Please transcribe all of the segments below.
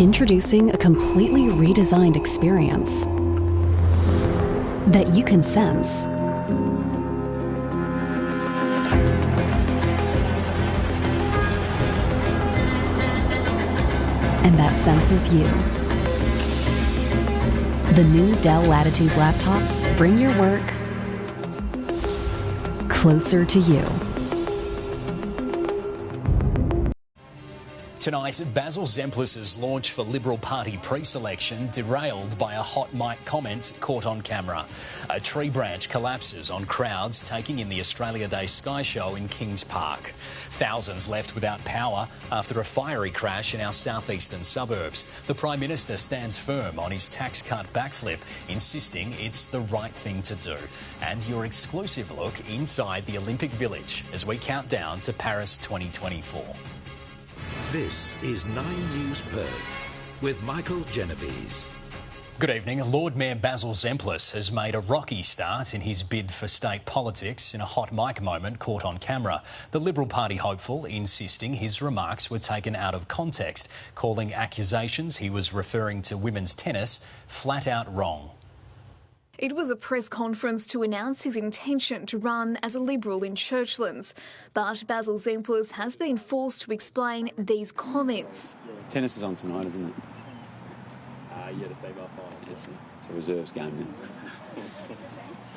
Introducing a completely redesigned experience that you can sense. And that senses you. The new Dell Latitude laptops bring your work closer to you. Tonight, Basil Zemplis's launch for Liberal Party pre-selection derailed by a hot mic comment caught on camera. A tree branch collapses on crowds taking in the Australia Day Sky Show in Kings Park. Thousands left without power after a fiery crash in our southeastern suburbs. The Prime Minister stands firm on his tax cut backflip, insisting it's the right thing to do. And your exclusive look inside the Olympic Village as we count down to Paris 2024. This is 9 News Perth with Michael Genovese. Good evening. Lord Mayor Basil Zemplis has made a rocky start in his bid for state politics in a hot mic moment caught on camera. The Liberal Party hopeful insisting his remarks were taken out of context, calling accusations he was referring to women's tennis flat out wrong. It was a press conference to announce his intention to run as a Liberal in Churchlands. But Basil Zemplis has been forced to explain these comments. Tennis is on tonight, isn't it? Yeah, the female final, yes. It's a reserves game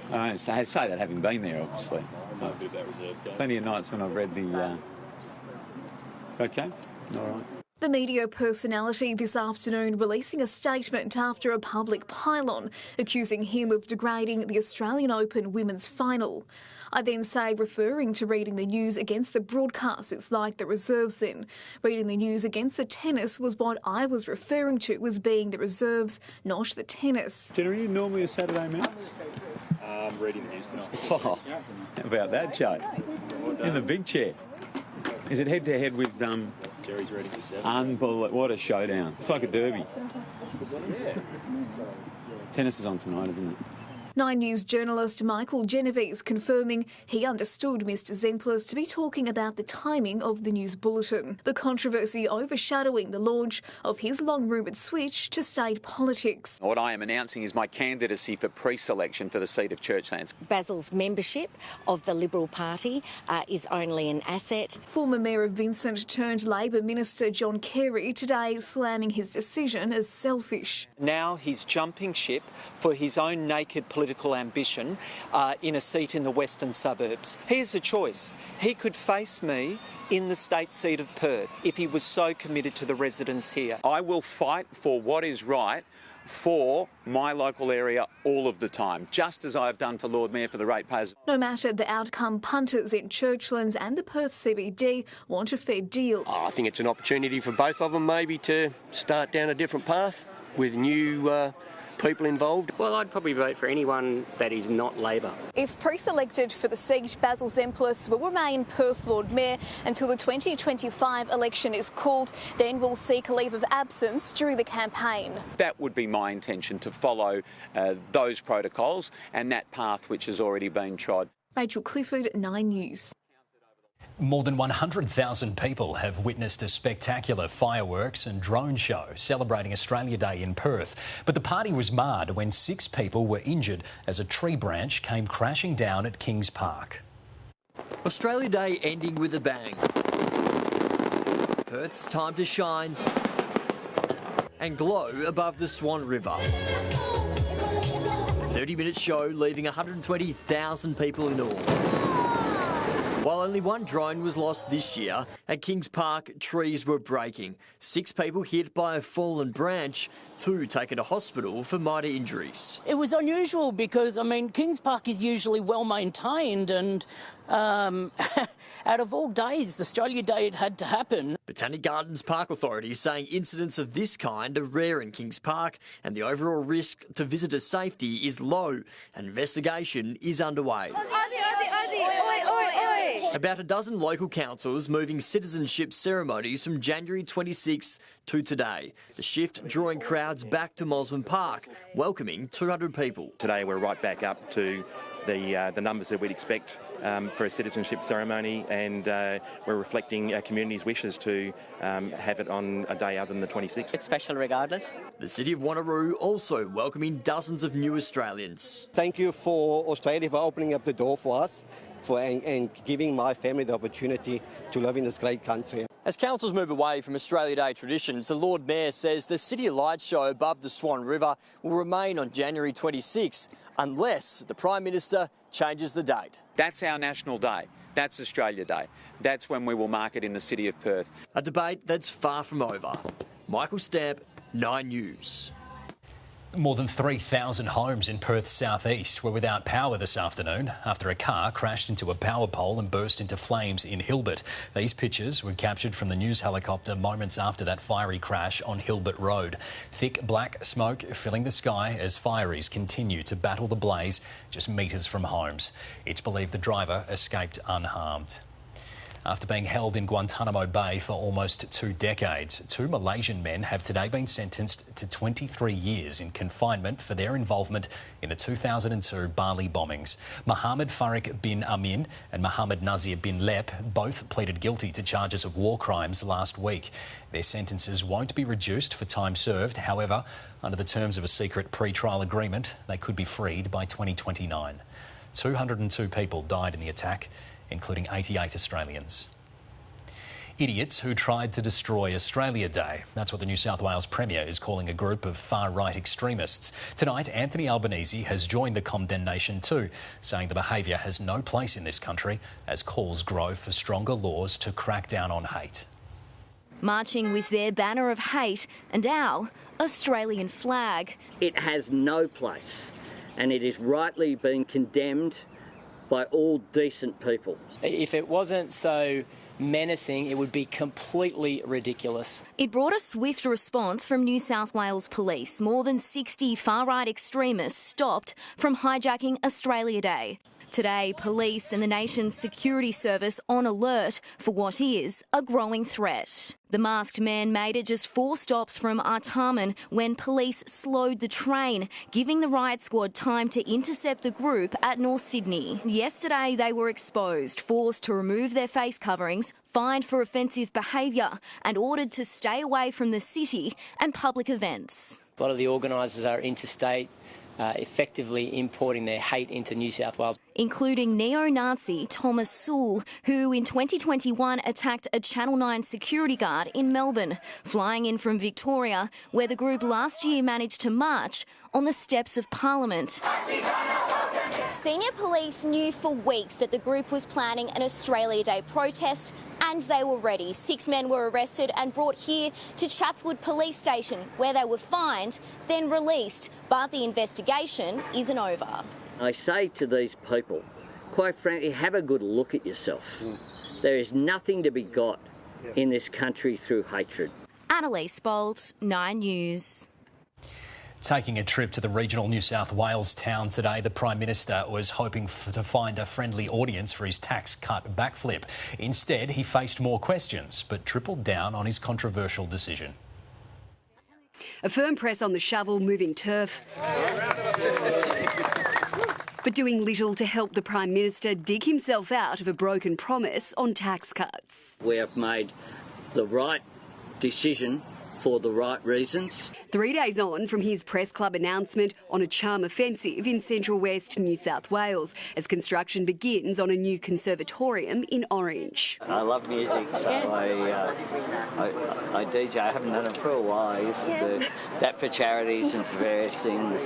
then. I say that having been there, obviously. A bit about reserves game. Plenty of nights when I've read the... OK, all right. The media personality this afternoon releasing a statement after a public pylon accusing him of degrading the Australian Open women's final. I then say, referring to reading the news against the broadcast, it's like the reserves then. Reading the news against the tennis was what I was referring to as being the reserves, not the tennis. Jen, are you normally a Saturday man? Reading the news tonight. Oh, how about that, Joe? In the big chair. Is it head-to-head with... Jerry's reading for 7. Unbelievable. What a showdown. It's like a derby. Tennis is on tonight, isn't it? 9 News journalist Michael Genovese confirming he understood Mr Zemplis to be talking about the timing of the news bulletin. The controversy overshadowing the launch of his long-rumoured switch to state politics. What I am announcing is my candidacy for pre-selection for the seat of Churchlands. Basil's membership of the Liberal Party is only an asset. Former Mayor of Vincent turned Labor Minister John Kerry today slamming his decision as selfish. Now he's jumping ship for his own naked political ambition in a seat in the western suburbs. He has a choice. He could face me in the state seat of Perth if he was so committed to the residents here. I will fight for what is right for my local area all of the time, just as I've done for Lord Mayor for the ratepayers. No matter the outcome, punters in Churchlands and the Perth CBD want a fair deal. I think it's an opportunity for both of them maybe to start down a different path with new people involved. Well, I'd probably vote for anyone that is not Labor. If pre-selected for the seat, Basil Zemplis will remain Perth Lord Mayor until the 2025 election is called. Then will seek a leave of absence during the campaign. That would be my intention, to follow those protocols and that path which has already been trod. Rachel Clifford, 9 News. More than 100,000 people have witnessed a spectacular fireworks and drone show celebrating Australia Day in Perth. But the party was marred when 6 people were injured as a tree branch came crashing down at Kings Park. Australia Day ending with a bang. Perth's time to shine and glow above the Swan River. 30-minute show leaving 120,000 people in all. While only 1 drone was lost this year, at Kings Park, trees were breaking. 6 people hit by a fallen branch, 2 taken to hospital for minor injuries. It was unusual because, Kings Park is usually well maintained and out of all days, Australia Day it had to happen. Botanic Gardens Park Authority saying incidents of this kind are rare in Kings Park and the overall risk to visitor safety is low. An investigation is underway. About a dozen local councils moving citizenship ceremonies from January 26th to today. The shift drawing crowds back to Mosman Park, welcoming 200 people. Today we're right back up to the numbers that we'd expect for a citizenship ceremony, and we're reflecting our community's wishes to have it on a day other than the 26th. It's special regardless. The city of Wanneroo also welcoming dozens of new Australians. Thank you for Australia for opening up the door for us and giving my family the opportunity to live in this great country. As councils move away from Australia Day traditions, the Lord Mayor says the City of Lights show above the Swan River will remain on January 26 unless the Prime Minister changes the date. That's our national day. That's Australia Day. That's when we will mark it in the city of Perth. A debate that's far from over. Michael Stamp, 9 News. More than 3,000 homes in Perth's southeast were without power this afternoon after a car crashed into a power pole and burst into flames in Hilbert. These pictures were captured from the news helicopter moments after that fiery crash on Hilbert Road. Thick black smoke filling the sky as fireys continue to battle the blaze just metres from homes. It's believed the driver escaped unharmed. After being held in Guantanamo Bay for almost 2 decades, 2 Malaysian men have today been sentenced to 23 years in confinement for their involvement in the 2002 Bali bombings. Mohammed Farik bin Amin and Mohammed Nazir bin Lep both pleaded guilty to charges of war crimes last week. Their sentences won't be reduced for time served. However, under the terms of a secret pre-trial agreement, they could be freed by 2029. 202 people died in the attack, including 88 Australians. Idiots who tried to destroy Australia Day. That's what the New South Wales Premier is calling a group of far-right extremists. Tonight, Anthony Albanese has joined the condemnation too, saying the behaviour has no place in this country as calls grow for stronger laws to crack down on hate. Marching with their banner of hate and our Australian flag. It has no place, and it is rightly being condemned by all decent people. If it wasn't so menacing, it would be completely ridiculous. It brought a swift response from New South Wales Police. More than 60 far-right extremists stopped from hijacking Australia Day. Today, police and the nation's security service on alert for what is a growing threat. The masked man made it just 4 stops from Artarmon when police slowed the train, giving the riot squad time to intercept the group at North Sydney. Yesterday, they were exposed, forced to remove their face coverings, fined for offensive behaviour and ordered to stay away from the city and public events. A lot of the organisers are interstate, effectively importing their hate into New South Wales. Including neo-Nazi Thomas Sewell, who in 2021 attacked a Channel 9 security guard in Melbourne, flying in from Victoria, where the group last year managed to march on the steps of Parliament. Senior police knew for weeks that the group was planning an Australia Day protest, and they were ready. 6 men were arrested and brought here to Chatswood Police Station, where they were fined, then released. But the investigation isn't over. I say to these people, quite frankly, have a good look at yourself. There is nothing to be got in this country through hatred. Annalise Bolt, 9 News. Taking a trip to the regional New South Wales town today, the Prime Minister was hoping to find a friendly audience for his tax cut backflip. Instead, he faced more questions, but tripled down on his controversial decision. A firm press on the shovel moving turf, but doing little to help the Prime Minister dig himself out of a broken promise on tax cuts. We have made the right decision for the right reasons. 3 days on from his press club announcement on a charm offensive in central west New South Wales as construction begins on a new conservatorium in Orange. I love music, so I DJ. I haven't done it for a while. I used to do that for charities and for various things.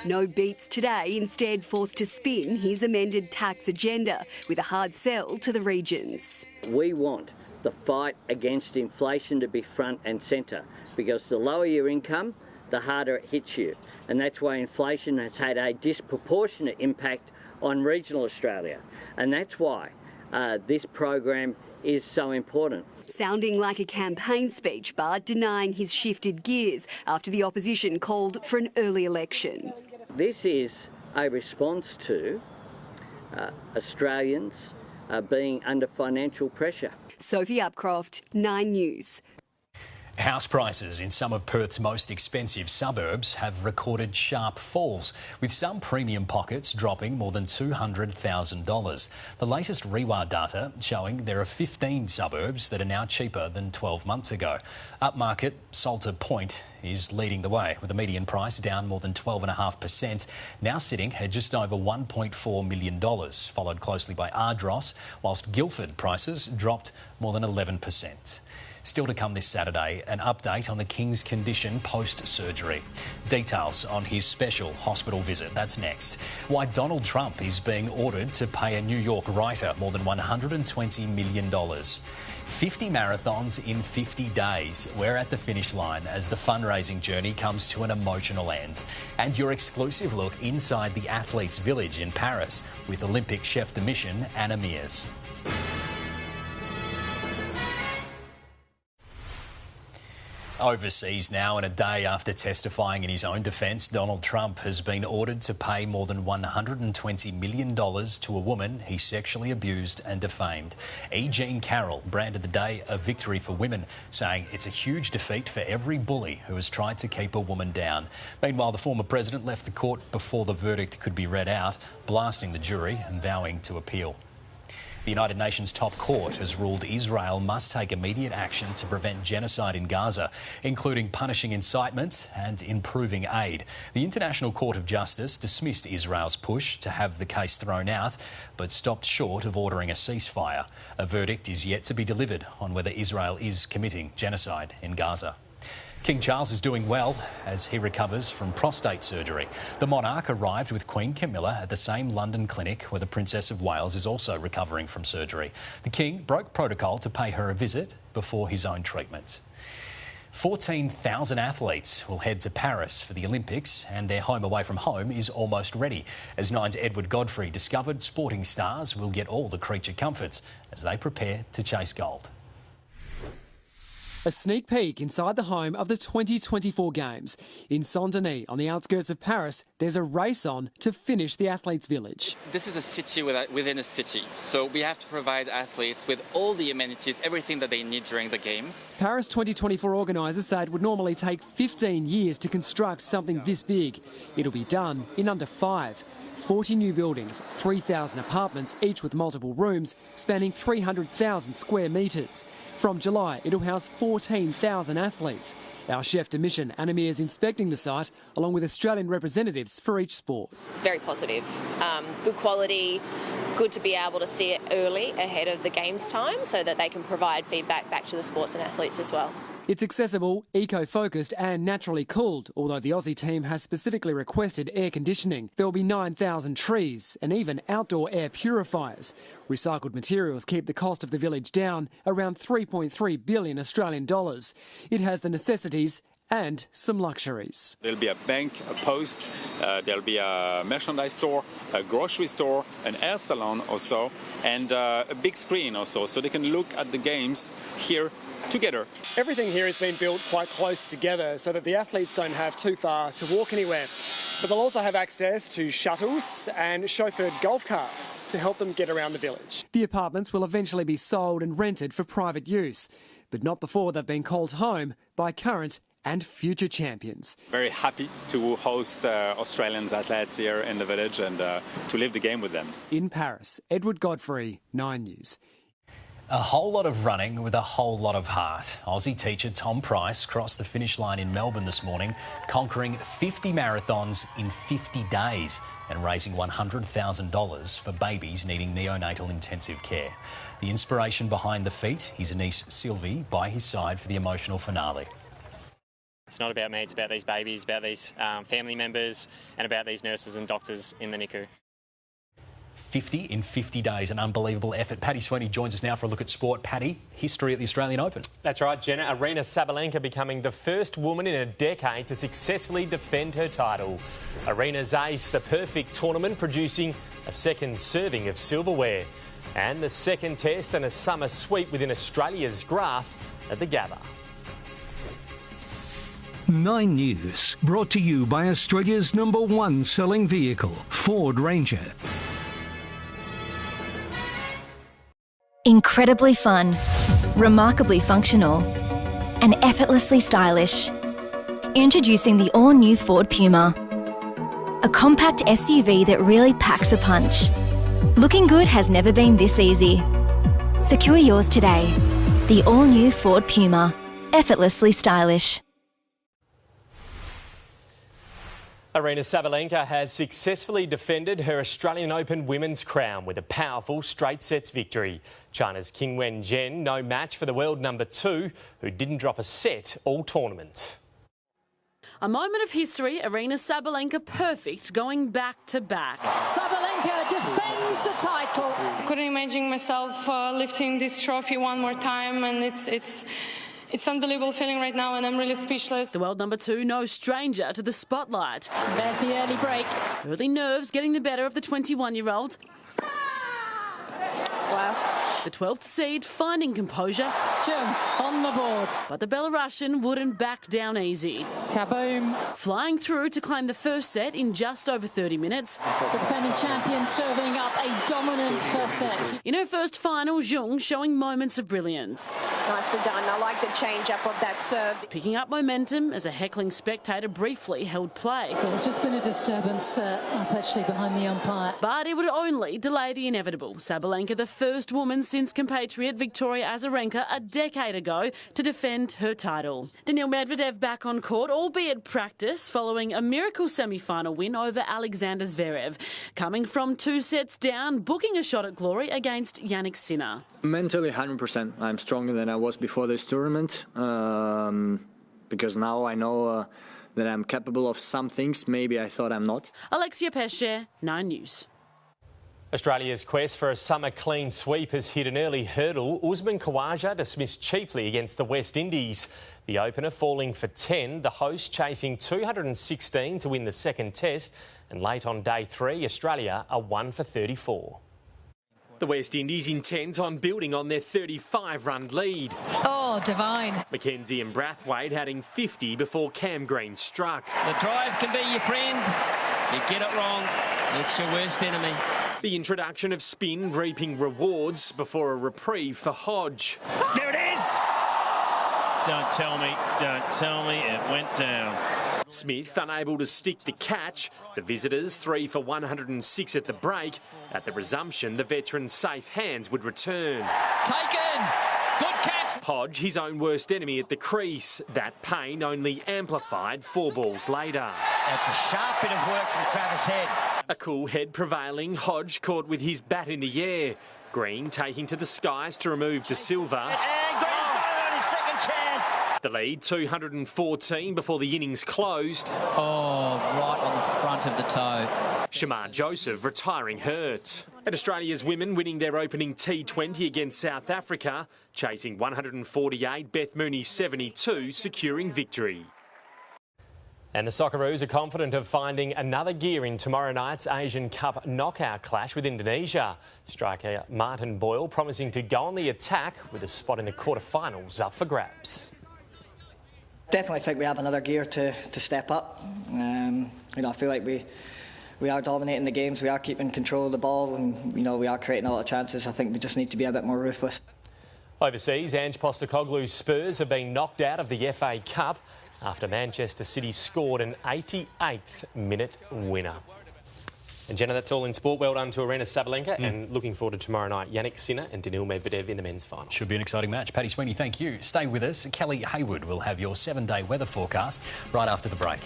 No beats today, instead forced to spin his amended tax agenda with a hard sell to the regions. We want the fight against inflation to be front and centre, because the lower your income, the harder it hits you. And that's why inflation has had a disproportionate impact on regional Australia. And that's why this program is so important. Sounding like a campaign speech, but denying his shifted gears after the opposition called for an early election. This is a response to Australians being under financial pressure. Sophie Upcroft, 9 News. House prices in some of Perth's most expensive suburbs have recorded sharp falls, with some premium pockets dropping more than $200,000. The latest REWA data showing there are 15 suburbs that are now cheaper than 12 months ago. Upmarket Salter Point is leading the way, with the median price down more than 12.5%, now sitting at just over $1.4 million, followed closely by Ardross, whilst Guildford prices dropped more than 11%. Still to come this Saturday, an update on the King's condition post-surgery. Details on his special hospital visit, that's next. Why Donald Trump is being ordered to pay a New York writer more than $120 million. 50 marathons in 50 days. We're at the finish line as the fundraising journey comes to an emotional end. And your exclusive look inside the Athletes' Village in Paris with Olympic chef de mission Anna Mears. Overseas now, and a day after testifying in his own defence, Donald Trump has been ordered to pay more than $120 million to a woman he sexually abused and defamed. E. Jean Carroll branded the day a victory for women, saying it's a huge defeat for every bully who has tried to keep a woman down. Meanwhile, the former president left the court before the verdict could be read out, blasting the jury and vowing to appeal. The United Nations top court has ruled Israel must take immediate action to prevent genocide in Gaza, including punishing incitement and improving aid. The International Court of Justice dismissed Israel's push to have the case thrown out, but stopped short of ordering a ceasefire. A verdict is yet to be delivered on whether Israel is committing genocide in Gaza. King Charles is doing well as he recovers from prostate surgery. The monarch arrived with Queen Camilla at the same London clinic where the Princess of Wales is also recovering from surgery. The King broke protocol to pay her a visit before his own treatment. 14,000 athletes will head to Paris for the Olympics, and their home away from home is almost ready. As Nine's Edward Godfrey discovered, sporting stars will get all the creature comforts as they prepare to chase gold. A sneak peek inside the home of the 2024 Games. In Saint-Denis, on the outskirts of Paris, there's a race on to finish the Athletes' Village. This is a city within a city, so we have to provide athletes with all the amenities, everything that they need during the Games. Paris 2024 organisers say it would normally take 15 years to construct something this big. It'll be done in under 5. 40 new buildings, 3,000 apartments, each with multiple rooms, spanning 300,000 square metres. From July, it'll house 14,000 athletes. Our chef de mission, Anna Mears, inspecting the site, along with Australian representatives for each sport. Very positive. Good quality, good to be able to see it early ahead of the Games time so that they can provide feedback back to the sports and athletes as well. It's accessible, eco-focused and naturally cooled, although the Aussie team has specifically requested air conditioning. There will be 9,000 trees and even outdoor air purifiers. Recycled materials keep the cost of the village down, around 3.3 billion Australian dollars. It has the necessities and some luxuries. There'll be a bank, a post, there'll be a merchandise store, a grocery store, an hair salon also, and a big screen also, so they can look at the games here together. Everything here has been built quite close together so that the athletes don't have too far to walk anywhere. But they'll also have access to shuttles and chauffeured golf carts to help them get around the village. The apartments will eventually be sold and rented for private use, but not before they've been called home by current and future champions. Very happy to host Australians athletes here in the village and to live the game with them. In Paris, Edward Godfrey, 9 News. A whole lot of running with a whole lot of heart. Aussie teacher Tom Price crossed the finish line in Melbourne this morning, conquering 50 marathons in 50 days and raising $100,000 for babies needing neonatal intensive care. The inspiration behind the feat, his niece Sylvie by his side for the emotional finale. It's not about me, it's about these babies, about these family members and about these nurses and doctors in the NICU. 50 in 50 days, an unbelievable effort. Paddy Sweeney joins us now for a look at sport. Paddy, history at the Australian Open. That's right, Jenna. Aryna Sabalenka becoming the first woman in a decade to successfully defend her title. Aryna's aced the perfect tournament, producing a second serving of silverware. And the second test and a summer sweep within Australia's grasp at the Gabba. 9 News, brought to you by Australia's #1 selling vehicle, Ford Ranger. Incredibly fun, remarkably functional, and effortlessly stylish. Introducing the all-new Ford Puma. A compact SUV that really packs a punch. Looking good has never been this easy. Secure yours today. The all-new Ford Puma. Effortlessly stylish. Aryna Sabalenka has successfully defended her Australian Open women's crown with a powerful straight sets victory. China's Qinwen Zheng no match for the world number 2, who didn't drop a set all tournament. A moment of history, Aryna Sabalenka perfect, going back-to-back. Sabalenka defends the title. Couldn't imagine myself lifting this trophy one more time, and it's unbelievable feeling right now, and I'm really speechless. The world number 2, no stranger to the spotlight. There's the early break. Early nerves getting the better of the 21-year-old. Wow. The 12th seed finding composure. Jung on the board. But the Belarusian wouldn't back down easy. Kaboom. Flying through to claim the first set in just over 30 minutes. The defending champion serving up a dominant first set. In her first final, Jung showing moments of brilliance. Nicely done. I like the change-up of that serve. Picking up momentum as a heckling spectator briefly held play. Well, there's just been a disturbance up actually behind the umpire. But it would only delay the inevitable. Sabalenka, the first woman since compatriot Victoria Azarenka a decade ago to defend her title. Daniil Medvedev back on court, albeit practice, following a miracle semi-final win over Alexander Zverev. Coming from 2 sets down, booking a shot at glory against Yannick Sinner. Mentally 100%. I'm stronger than I was before this tournament because now I know that I'm capable of some things maybe I thought I'm not. Alexia Pesce, 9 News. Australia's quest for a summer clean sweep has hit an early hurdle. Usman Khawaja dismissed cheaply against the West Indies. The opener falling for 10, the host chasing 216 to win the second test. And late on day 3, Australia are 1 for 34. The West Indies intent on building on their 35-run lead. Oh, divine. Mackenzie and Brathwaite adding 50 before Cam Green struck. The drive can be your friend. You get it wrong, it's your worst enemy. The introduction of spin reaping rewards before a reprieve for Hodge. There it is! Don't tell me it went down. Smith unable to stick the catch. The visitors 3 for 106 at the break. At the resumption, the veteran's safe hands would return. Taken! Good catch! Hodge, his own worst enemy at the crease. That pain only amplified 4 balls later. That's a sharp bit of work from Travis Head. A cool head prevailing, Hodge caught with his bat in the air. Green taking to the skies to remove De Silva. And Green's got it on his second chance. The lead 214 before the innings closed. Oh, right on the front of the toe. Shamar Joseph retiring hurt. And Australia's women winning their opening T20 against South Africa, chasing 148, Beth Mooney 72, securing victory. And the Socceroos are confident of finding another gear in tomorrow night's Asian Cup knockout clash with Indonesia. Striker Martin Boyle promising to go on the attack with a spot in the quarterfinals up for grabs. Definitely think we have another gear to step up. I feel like we are dominating the games, we are keeping control of the ball, and we are creating a lot of chances. I think we just need to be a bit more ruthless. Overseas, Ange Postecoglou's Spurs have been knocked out of the FA Cup after Manchester City scored an 88th minute winner. And Jenna, that's all in sport. Well done to Aryna Sabalenka, and looking forward to tomorrow night. Yannick Sinner and Daniil Medvedev in the men's final. Should be an exciting match. Paddy, Sweeney, thank you. Stay with us. Kellie Haywood will have your 7-day weather forecast right after the break.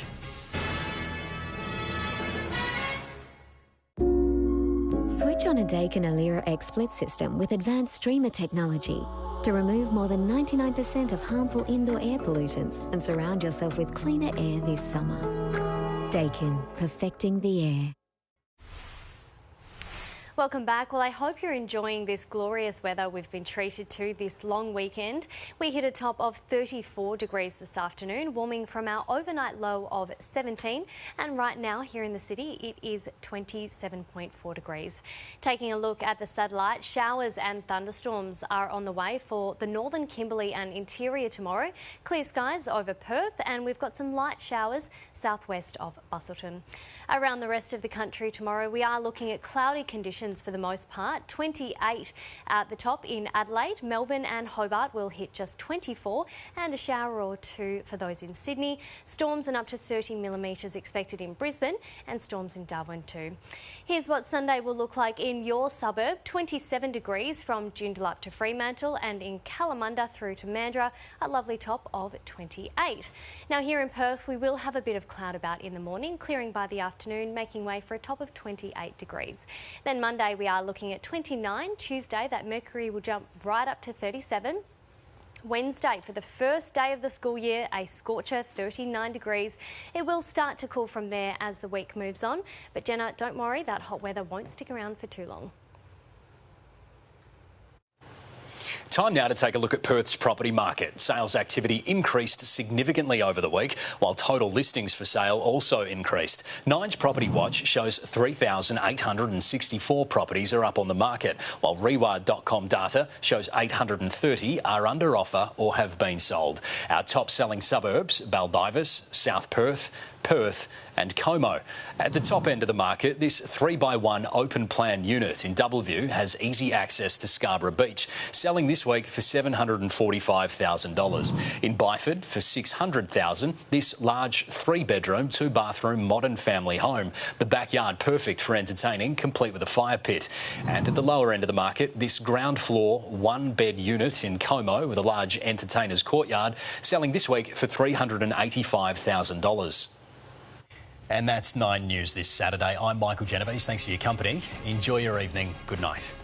Switch on a Daikin Alira X split system with advanced streamer technology to remove more than 99% of harmful indoor air pollutants and surround yourself with cleaner air this summer. Daikin, perfecting the air. Welcome back. Well, I hope you're enjoying this glorious weather we've been treated to this long weekend. We hit a top of 34 degrees this afternoon, warming from our overnight low of 17. And right now here in the city, it is 27.4 degrees. Taking a look at the satellite, showers and thunderstorms are on the way for the northern Kimberley and interior tomorrow. Clear skies over Perth, and we've got some light showers southwest of Busselton. Around the rest of the country tomorrow, we are looking at cloudy conditions conditions for the most part. 28 at the top in Adelaide. Melbourne and Hobart will hit just 24, and a shower or two for those in Sydney. Storms and up to 30 millimetres expected in Brisbane, and storms in Darwin too. Here's what Sunday will look like in your suburb. 27 degrees from Joondalup to Fremantle, and in Kalamunda through to Mandurah, a lovely top of 28. Now here in Perth, we will have a bit of cloud about in the morning, clearing by the afternoon, making way for a top of 28 degrees. Then Monday we are looking at 29. Tuesday that mercury will jump right up to 37. Wednesday, for the first day of the school year, a scorcher, 39 degrees. It will start to cool from there as the week moves on. But Jenna, don't worry, that hot weather won't stick around for too long. Time now to take a look at Perth's property market. Sales activity increased significantly over the week, while total listings for sale also increased. Nine's Property Watch shows 3,864 properties are up on the market, while Reward.com data shows 830 are under offer or have been sold. Our top selling suburbs, Baldivis, South Perth, Perth and Como. At the top end of the market, this 3x1 open plan unit in Doubleview has easy access to Scarborough Beach, selling this week for $745,000. In Byford for $600,000, this large 3-bedroom, 2-bathroom modern family home. The backyard perfect for entertaining, complete with a fire pit. And at the lower end of the market, this ground floor 1-bed unit in Como with a large entertainer's courtyard, selling this week for $385,000. And that's 9 News this Saturday. I'm Michael Genovese. Thanks for your company. Enjoy your evening. Good night.